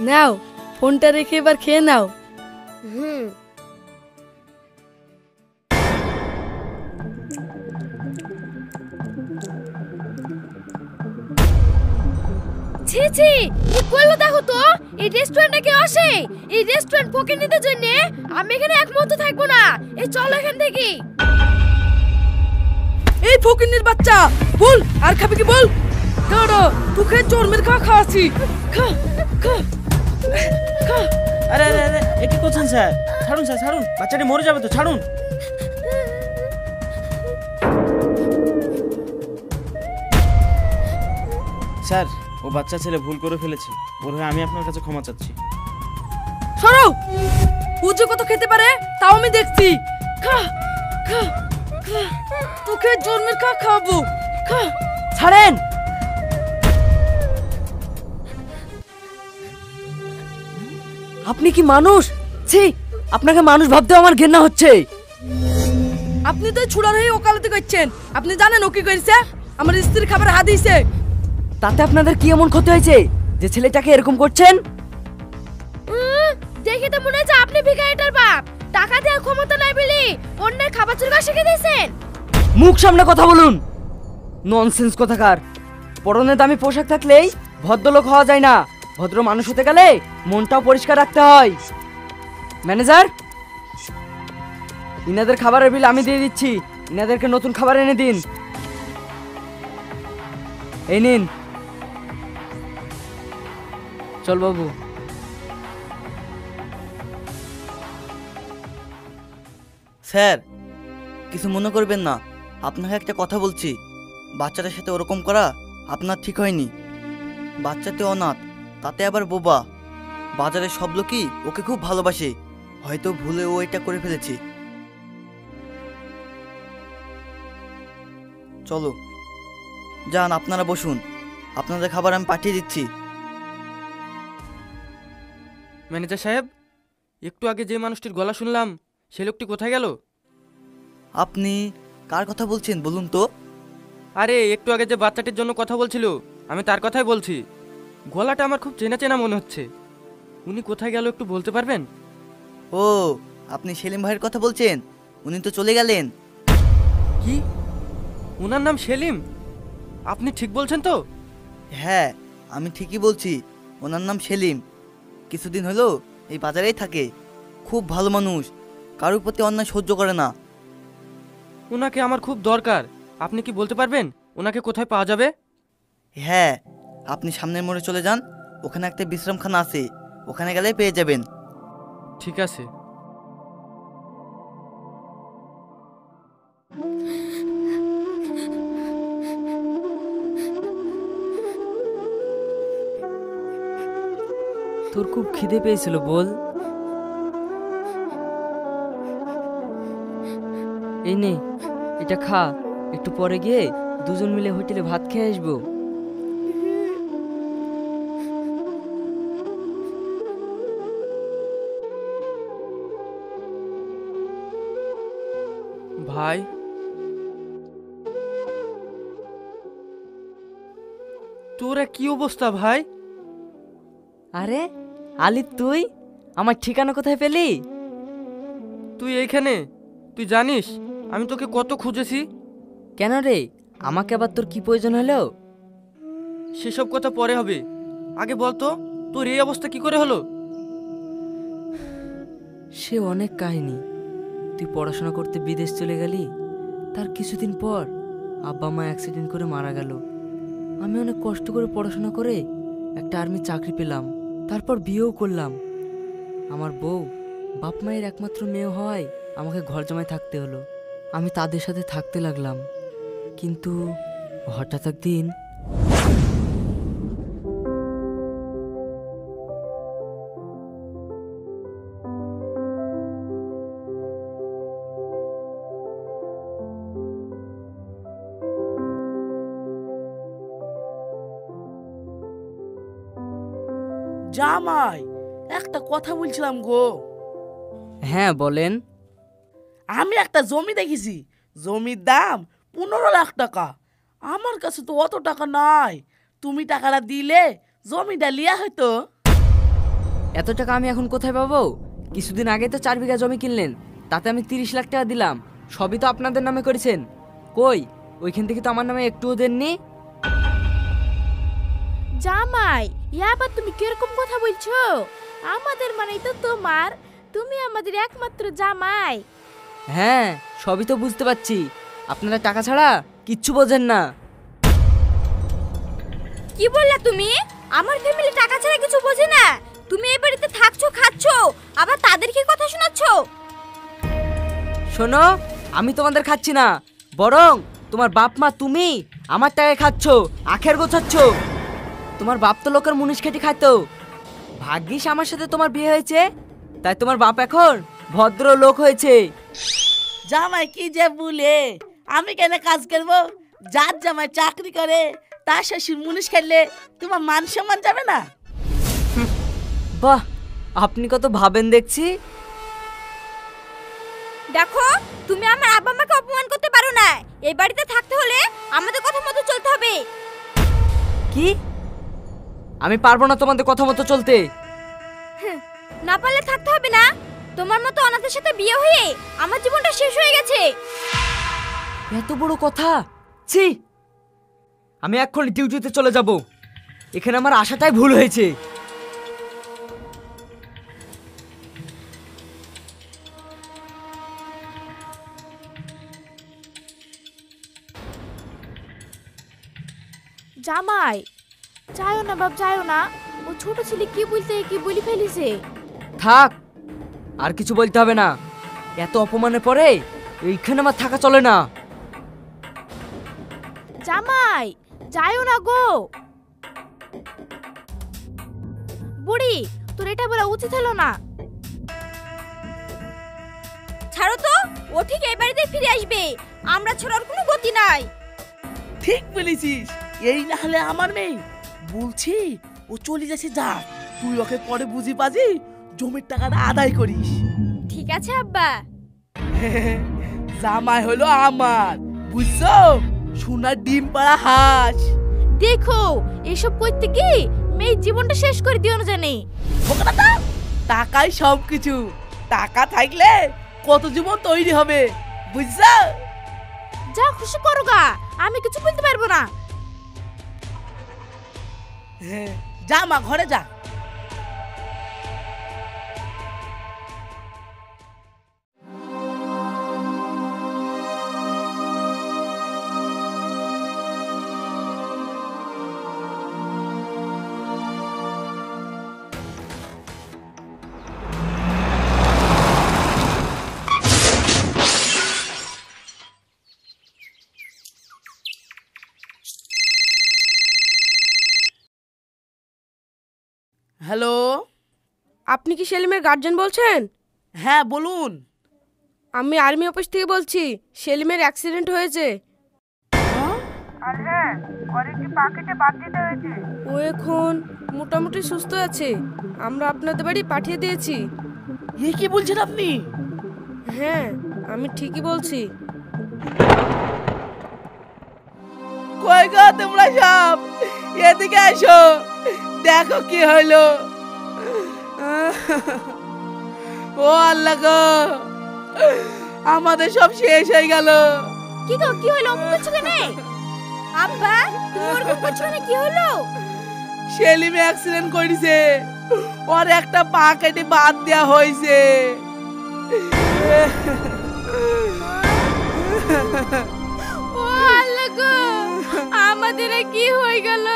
নাও ফোনটা রেখে এবার খেয়ে নাও। ছি ছি, কি করলো দেখো তো। এই রেস্টুরেন্টে কেউ আসে? এই রেস্টুরেন্ট পকেট নিতে জন্য আমি এখানে এক মুহূর্ত থাকবো না। এই চলো এখান থেকে। এই ফকিন্নির বাচ্চা, বল আর খাবি কি বল। দাঁড়া, তোকে জন্মের খাওয়াছি। খা খা খা। আরে আরে আরে, এ কি করছেন স্যার? ছাড়ুন স্যার, ছাড়ুন, বাচ্চাটি মরে যাবে তো, ছাড়ুন। স্যার, ও বাচ্চা ছেলে ভুল করে ফেলেছে, ওর হয়ে আমি আপনার কাছে ক্ষমা চাচ্ছি। সরো, ও যে কত খেতে পারে তাও আমি দেখছি। খা খা খা, তোকে জন্মের খাওয়াবো। খা। ছাড়েন। আপনি কি মানুষ? ছি, আপনাকে মানুষ ভাবতে আমার ঘৃণা হচ্ছে। আপনি তো ছুড়ার হয়ে ওকালতি করছেন। আপনি জানেন ও কি করেছে? আমার স্ত্রীর খাবার হাত দিয়েছে। তাতে আপনাদের কি এমন ক্ষতি হয়েছে যে ছেলেটাকে এরকম করছেন? দেখে তো মনে হচ্ছে আপনি ভিখারিটার বাপ। টাকা দেওয়ার ক্ষমতা নাই বলে অন্যের খাবার চুরি করা শিখে দিয়েছেন। মুখ সামনে কথা বলুন। ননসেন্স কথাকার। পরনে দামি পোশাক থাকলেই ভদ্রলোক হওয়া যায় না। ভদ্র মানুষ হতে গেলে মনটাও পরিষ্কার রাখতে হয়। ম্যানেজার, ইনাদের খাবারের বিল আমি দিয়ে দিচ্ছি। ইনাদেরকে নতুন খাবার এনে দিন। এই নিন। চল বাবু। স্যার, কিছু মনে করবেন না, আপনাকে একটা কথা বলছি। বাচ্চাটার সাথে ওরকম করা আপনার ঠিক হয়নি। বাচ্চাটি অনাথ, তাতে আবার বোবা। বাজারের সব লোকই ওকে খুব ভালোবাসে। হয়তো ভুলে ও এটা করে ফেলেছে। চলো যান, আপনারা বসুন, আপনাদের খাবার আমি পাঠিয়ে দিচ্ছি। ম্যানেজার সাহেব, একটু আগে যে মানুষটির গলা শুনলাম, সে লোকটি কোথায় গেল? আপনি কার কথা বলছেন বলুন তো? আরে একটু আগে যে বাচ্চাটির জন্য কথা বলছিল, আমি তার কথাই বলছি। গলাটা আমার খুব চেনা চেনা মনে হচ্ছে। উনি কোথায় গেল একটু বলতে পারবেন? ও, আপনি সেলিম ভাইয়ের কথা বলছেন? উনি তো চলে গেলেন। কি? ওনার নাম সেলিম? আপনি ঠিক বলছেন তো? হ্যাঁ, আমি ঠিকই বলছি। ওনার নাম সেলিম। কিছুদিন হলো এই বাজারেই থাকে। খুব ভালো মানুষ, কারোর প্রতি অন্যায় সহ্য করে না। ওনাকে আমার খুব দরকার। আপনি কি বলতে পারবেন ওনাকে কোথায় পাওয়া যাবে? হ্যাঁ, আপনি সামনের মোড়ে চলে যান, ওখানে একটা বিশ্রামখানা আছে, ওখানে গেলে পেয়ে যাবেন। ঠিক আছে। তোর খুব খিদে পেয়েছিল বল। এই নে, এটা খা। একটু পরে গিয়ে দুজন মিলে হোটেলে ভাত খেয়ে আসবো। ভাই, তোরা কি অবস্থা ভাই? আরে আলি, তুই আমার ঠিকানা কোথায় পেলি? তুই এইখানে? তুই জানিস আমি তোকে কত খুঁজেছি? কেন রে, আমাকে আবার তোর কি প্রয়োজন হলো? সেসব কথা পরে হবে, আগে বলতো তোর এই অবস্থা কি করে হলো? সে অনেক কাহিনী। তুই পড়াশোনা করতে বিদেশ চলে গেলি, তার কিছুদিন পর আব্বা মা অ্যাক্সিডেন্ট করে মারা গেল। আমি অনেক কষ্ট করে পড়াশোনা করে একটা আর্মি চাকরি পেলাম, তারপর বিয়েও করলাম। আমার বউ বাপ মায়ের একমাত্র মেয়ে হওয়ায় আমাকে ঘর জমায় থাকতে হলো। আমি তাদের সাথে থাকতে লাগলাম, কিন্তু হঠাৎ একদিন জামাই, একটা কথা বলছিলাম গো। হ্যাঁ বলেন। আমি একটা জমি দেখেছি, জমির দাম 15 লাখ টাকা। আমার কাছে তো অত টাকা নাই, তুমি টাকাটা দিলে জমিটা লিয়া হয়তো। এত টাকা আমি এখন কোথায় পাবো? কিছুদিন আগে তো 4 বিঘা জমি কিনলেন, তাতে আমি 30 লাখ টাকা দিলাম, সবই তো আপনাদের নামে করেছেন। কই ওইখান থেকে তো আমার নামে একটুও দেননি। জামাই ইয়াবার তুমি কিরকম কথা বলছো? আমাদের মানেই তো তোমার, তুমি আমাদের একমাত্র জামাই। হ্যাঁ সবই তো বুঝতে পারছি, আপনারা টাকা ছাড়া কিচ্ছু বোঝেন না। কি বললা তুমি? আমার ফ্যামিলি টাকা ছাড়া কিছু বোঝে না? তুমি এই বাড়িতে থাকছো, খাচ্ছো, আবার তাদেরকে কথা শোনাচ্ছো। শোনো, আমি তোমাদের খাচ্ছি না, বরং তোমার বাপ মা তুমি আমার টাকায় খাচ্ছো, আখের গোছাচ্ছ। তোমার বাপ তো লোকের মুনিশ খেটে খাইতো, ভাগ্যিস আমার সাথে তোমার বিয়ে হয়েছে, তাই তোমার বাপ এখন ভদ্র লোক হয়েছে। জামাই কি যে বলে, আমি কেন কাজ করবো? যার জামাই চাকরি করে তার শ্বশুর মুনিশ খেললে তোমার মান সম্মান যাবে না? বাহ, আপনি কত ভাবেন দেখছি। দেখো, তুমি আমার আব্বা আমাকে অপমান করতে পারো না। এই বাড়িতে থাকতে হলে আমাদের কথা মতো চলতে হবে। কি? আমি পারবো না তোমাদের কথা মতো চলতে। না পারলে থাকতে হবে না। তোমার মতো অনাথের সাথে বিয়ে হয়ে আমার জীবনটা শেষ হয়ে গেছে। এত বড় কথা! ছি, আমি এক্ষুনি ডিউটিতে চলে যাব, এখানে আমার আশাটাই ভুল হয়েছে। জামাই যাও না বাপ, যাও না। ও ছোট ছেলে কি বলতে কি বলি ফেলিছে। থাক, আর কিছু বলতে হবে না। এত অপমানের পরে এইখানে আমার থাকা চলে না। জামাই যাও না গো। বুড়ি, তোর এটা বলা উচিত হলো না। ছাড়ো তো, ও ঠিক এই বাড়িতে ফিরে আসবে। আমরা ছাড়ার কোনো গতি নাই। ঠিক বলেছিস, এই না হলে আমার মেয়ে। বলছি ও চলে যাচ্ছে, যা তুই ওকে পরে বুঝি পাজি জমির টাকাটা আদায় করিস। ঠিক আছে আব্বা। জামাই হলো আমার, বুঝছো? সোনার ডিম পাড়া হাঁস। দেখো, এসব করতে কি মেয়ের জীবনটা শেষ করে দিও না জানি। টাকাই সব কিছু, টাকা থাকলে কত জীবন তৈরি হবে, বুঝছো? যা খুশি করো গা, আমি কিছু বলতে পারবো না। যা মা, ঘরে যা। হ্যালো, আপনি কি সেলিমের গার্জিয়ান বলছেন? হ্যাঁ বলুন। আমি আর্মি অফিস থেকে বলছি, সেলিমের অ্যাক্সিডেন্ট হয়েছে। ও এখন মোটামুটি সুস্থ আছে, আমরা আপনাদের বাড়ি পাঠিয়ে দিয়েছি। এ কি বলছেন আপনি? হ্যাঁ, আমি ঠিকই বলছি। কই গো তোমরা সব, এদিকে আসো, দেখো কি হইলো। ও আল্লাহ গো, আমাদের সব শেষ হয়ে গেল। কি গো, কি হলো? অমুক কিছু কেন? আব্বা, তুমি ওরকম করছো না, কি হলো? সেলিমে অ্যাক্সিডেন্ট করেছে, ওর একটা পা কেটে বাদ দেওয়া হয়েছে। ও আল্লাহ গো, আমাদের কি হয়ে গেল?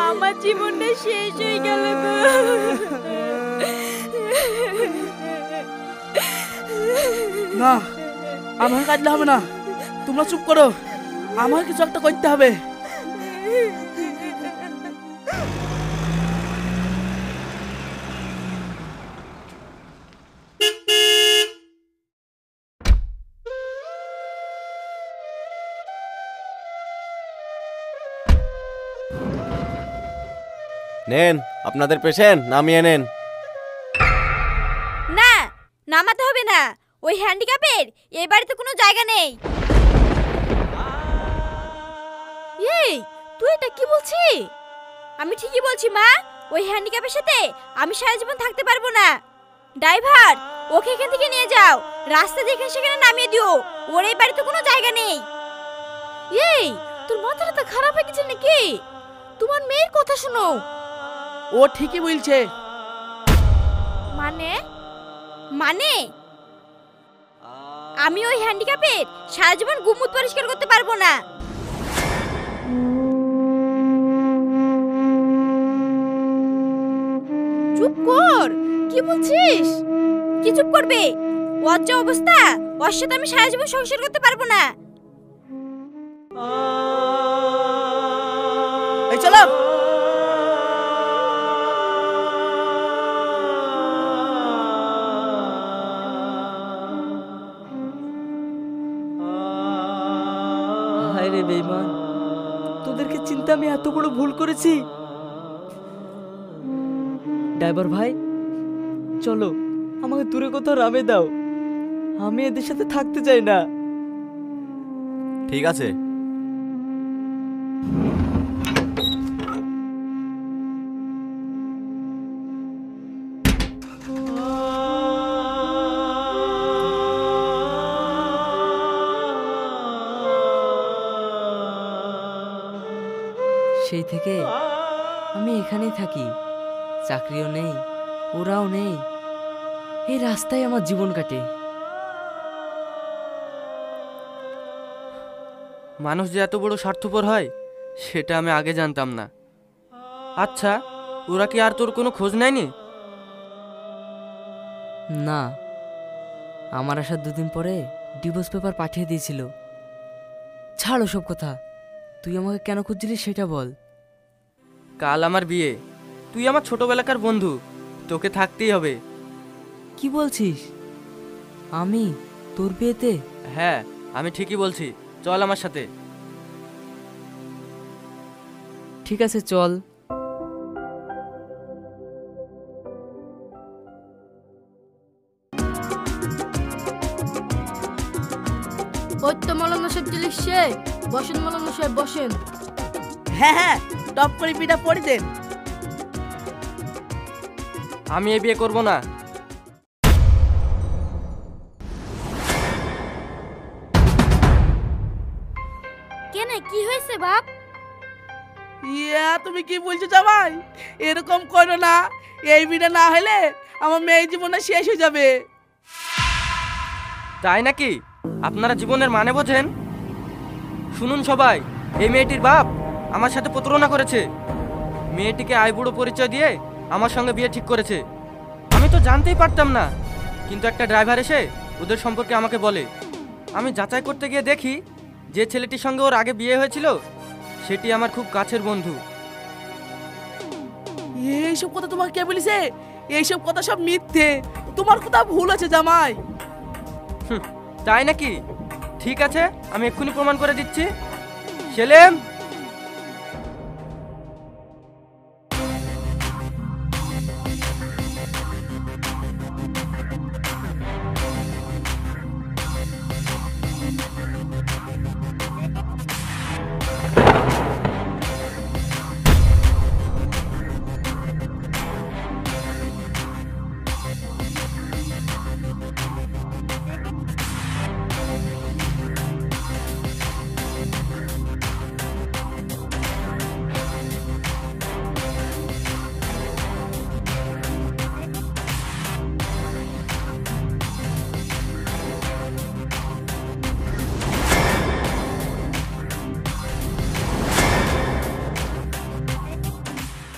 আমার জীবনটা শেষ হয়ে গেল গো। না, আমার কাটলে হবে না, তোমরা চুপ করো, আমার কিছু একটা করতে হবে। নেন আপনাদের পেশেন্ট, নামিয়ে নেন। না, নামাতে হবে না। ওই হ্যান্ডিক্যাপের এই বাড়িতে কোনো জায়গা নেই। এই তুই এটা কি বলছিস? আমি ঠিকই বলছি মা, ওই হ্যান্ডিক্যাপের সাথে আমি সারা জীবন থাকতে পারবো না। ড্রাইভার, ওকে এখান থেকে নিয়ে যাও, রাস্তা যেখানে সেখানে নামিয়ে দিও, ওর এই বাড়িতে কোনো জায়গা নেই। এই তোর মাথাটা তো খারাপ হয়ে গেছে নাকি? তোমার মেয়ের কথা শোনো। ও ঠিকই বলছে। মানে মানে আমি ওই হ্যান্ডিক্যাপের সারা জীবন গুমুট পরিষ্কার করতে পারবো না। চুপ কর, কি বলছিস? কি চুপ করবে? ওর যা অবস্থা, ওর সাথে আমি সারা জীবন সংসার করতে পারবো না। এই চলো। হায় রে বেঈমান, তোদেরকে চিন্তা আমি এত বড় ভুল করেছি। ড্রাইভার ভাই, চলো আমাকে দূরে কোথাও নামে দাও, আমি এদের সাথে থাকতে চাই না। ঠিক আছে। সেই থেকে আমি এখানেই থাকি, চাকরিও নেই, ওরাও নেই, এই রাস্তায় আমার জীবন কাটে। মানুষ যে এত বড় স্বার্থপর হয় সেটা আমি আগে জানতাম না। আচ্ছা, ওরা কি আর তোর কোনো খোঁজ নেয়নি? না, আমার আসার দুদিন পরে ডিভোর্স পেপার পাঠিয়ে দিয়েছিল। ছাড় ওসব কথা, তুই আমাকে কেন খুঁজছিলিস সেটা বল। কাল আমার বিয়ে, তুই আমার ছোটবেলাকার বন্ধু, তোকে থাকতেই হবে। কি বলছিস? আমি তোর বিয়েতে? হ্যাঁ, আমি ঠিকই বলছি, চল আমার সাথে। ঠিক আছে চল। ওই তো মৌলানা সাহেব চলে এসছে। বসেন মৌলানা সাহেব, বসেন। হ্যাঁ হ্যাঁ, টপ করে পিঠা পড়ে দেন। আমি এই বিয়ে করব না। কেন, কি হয়েছে বাপ? ইয়া, তুমি কি বলছো জামাই? এরকম করো না, এই বিটা না হলে আমার মেয়ের জীবনটা শেষ হয়ে যাবে। তাই নাকি? আপনারা জীবনের মানে বোঝেন? শুনুন সবাই, এই মেয়েটির বাপ আমার সাথে প্রতারণা করেছে। মেয়েটিকে আইবুড়ো পরিচয় দিয়ে আমার সঙ্গে বিয়ে ঠিক করেছে। আমি তো জানতেই পারতাম না, কিন্তু একটা ড্রাইভার এসে ওদের সম্পর্কে আমাকে বলে। আমি যাচাই করতে গিয়ে দেখি যে ছেলেটির সঙ্গে ওর আগে বিয়ে হয়েছিল সেটি আমার খুব কাছের বন্ধু। এইসব কথা তোমাকে কে বলেছে? এইসব কথা সব মিথ্যে, তোমার কথা ভুল আছে জামাই। হুঁ, তাই নাকি? ঠিক আছে, আমি এক্ষুনি প্রমাণ করে দিচ্ছি। সেলেম,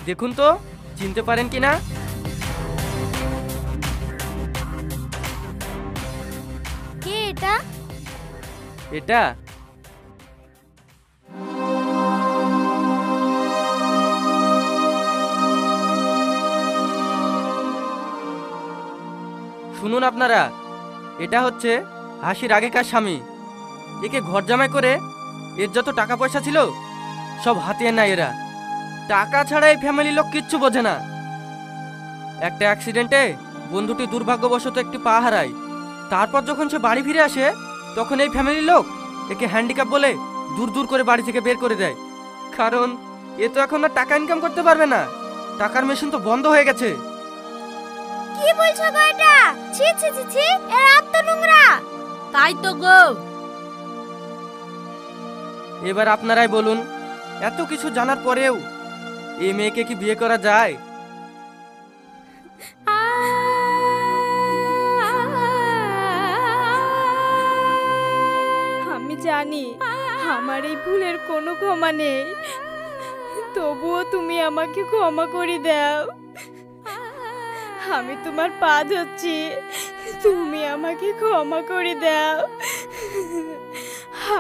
দেখুন তো চিনতে পারেন কিনা? কে এটা? এটা শুনুন আপনারা, এটা হচ্ছে হাসির আগেকার স্বামী। একে ঘর জামাই করে এর যত টাকা পয়সা ছিল সব হাতিয়ে নেয় এরা। টাকা ছাড়া এই ফ্যামিলির লোক কিচ্ছু বোঝে না। একটা অ্যাক্সিডেন্টে বন্ধুটি দুর্ভাগ্যবশত একটি পা হারায়। তারপর যখন সে বাড়ি ফিরে আসে তখন এই ফ্যামিলির লোক একে হ্যান্ডিক্যাপ বলে দূর দূর করে বাড়ি থেকে বের করে দেয়। কারণ এ তো এখন আর টাকা ইনকাম করতে পারবে না, টাকার মেশিন তো বন্ধ হয়ে গেছে। কি বলছো গো এটা? ছি ছি ছি ছি, এর হাত তো নোংরা। তাই তো গো। এবার আপনারাই বলুন, এত কিছু জানার পরেও এই মেয়েকে কি বিয়ে করা যায়? আমি জানি আমার এই ভুলের কোনো ক্ষমা নেই, তবুও তুমি আমাকে ক্ষমা করে দাও। আমি তোমার পা ধরছি, তুমি আমাকে ক্ষমা করে দাও।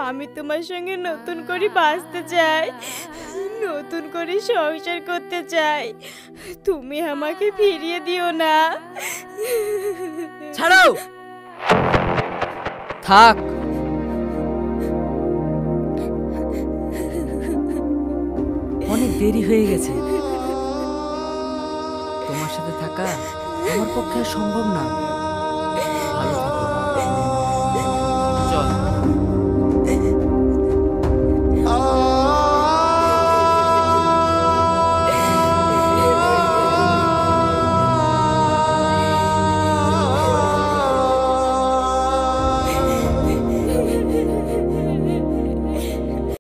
আমি তোমার সঙ্গে নতুন করে বাঁচতে চাই, নতুন করে সংসার করতে চাই। তুমি আমাকে ফিরিয়ে দিও না। ছাড়ো, থাক। অনেক দেরি হয়ে গেছে, তোমার সাথে থাকা আমার পক্ষে আর সম্ভব না। ভালো থেকো।